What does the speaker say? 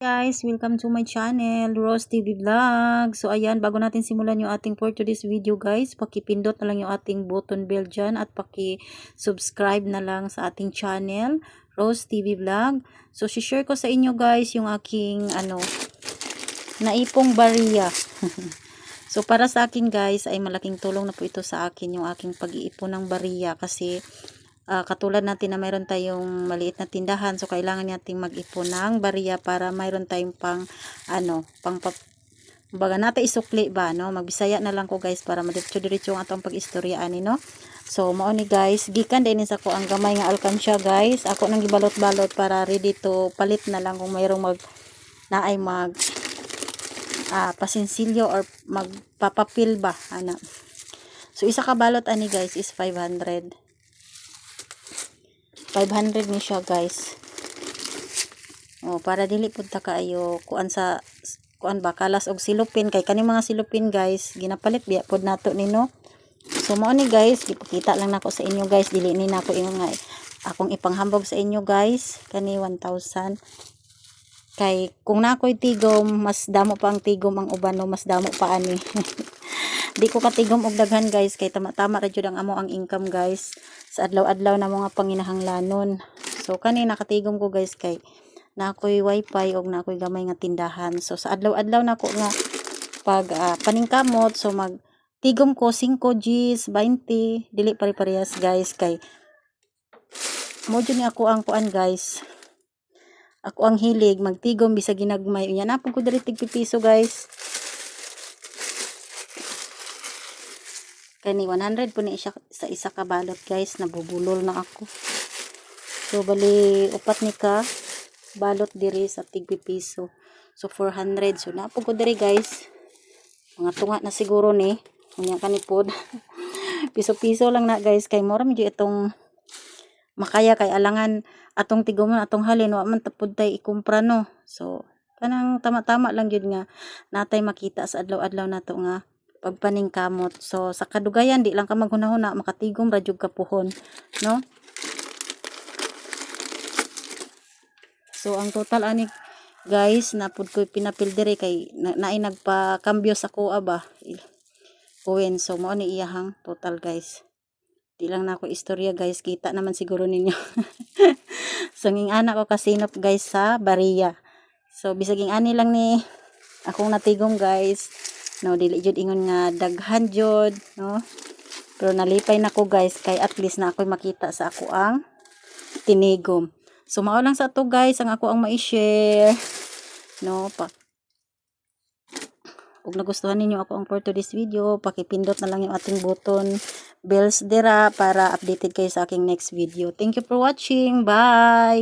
Guys, welcome to my channel, Rose TV Vlog. So ayan, bago natin simulan yung ating for today's video guys, pakipindot na lang yung ating button bell dyan at paki-subscribe na lang sa ating channel, Rose TV Vlog. So share ko sa inyo guys yung aking naipong bariya. So para sa akin guys ay malaking tulong na po ito sa akin yung aking pag-iipon ng bariya kasi katulad natin na mayroon tayong maliit na tindahan, so kailangan nating mag-ipon ng bariya para mayroon tayong baga natin isukli ba, no? Magbisaya na lang ko guys para madiretso-diretso ang atong pag-istoryaan no. So mao ni guys, gikan din sa ko ang gamay nga alkansya guys. Ako nang gibalot-balot para ready to palit na lang kung mayroong pasinsilyo or magpapapil ba ana. So isa ka balot ani guys is 500 ni siya guys. Para dili pud ta kaayo kuan ba kalas og silupin kay kani mga silupin guys ginapalit biya pud nato nino. So mao ni guys, gipakita lang nako sa inyo guys, dili ni nako ingon nga akong ipanghambog sa inyo guys kani 1,000. Kay kung nakoy tigom mas damo pa ang tigom ang uban no, mas damo pa ani. Di ko katigom og daghan guys kay tama-tama ra jud ang amo ang income guys sa adlaw-adlaw na mga panginahanglanon. So kani nakatigom ko guys kay nakoy wifi og nakoy gamay nga tindahan. So sa adlaw-adlaw nako nga pag paningkamot so magtigom ko 5 Gs 20 dili pare-parehas guys kay mo jud ni ako ang kuan guys. Ako ang hilig magtigom bisag ginagmay. Unya na pud ko diri tig piso guys. Kani 100 po ni siya sa isa ka balot guys, nabubulol na ako. So bali upat ni ka balot diri sa tigpi piso. So 400. So na po ko diri guys. Mga tunga na siguro ni. Unya kanipod. Piso-piso lang na guys kay mura medyo itong makaya kay alangan atong tigomon atong halin wa man tapod tay ikumpra no. So kanang tama-tama lang jud nga natay makita sa adlaw-adlaw nato nga pagpaningkamot. So sa kadugayan di lang ka maghunahuna makatigom ra jud ka puhon no. So ang total ani guys napud ko pinapil diri kay naay nagpa-kambyo sa kuha ba kuwen. So mao ni iyahang total guys. Di lang na ako istorya guys, kita naman siguro ninyo. So nging anak ko kasinop guys sa bariya. So bisaging ani lang ni akong natigom guys. No, dili jud ingon nga daghan jud, no. Pero nalipay nako guys kay at least na ako'y makita sa ako ang tinigom. So mao lang sa to guys ang ako ang mai-share. No, kung nagustuhan ninyo ako ang for today's video, pakipindot na lang yung ating button bells dira para updated kayo sa aking next video. Thank you for watching. Bye!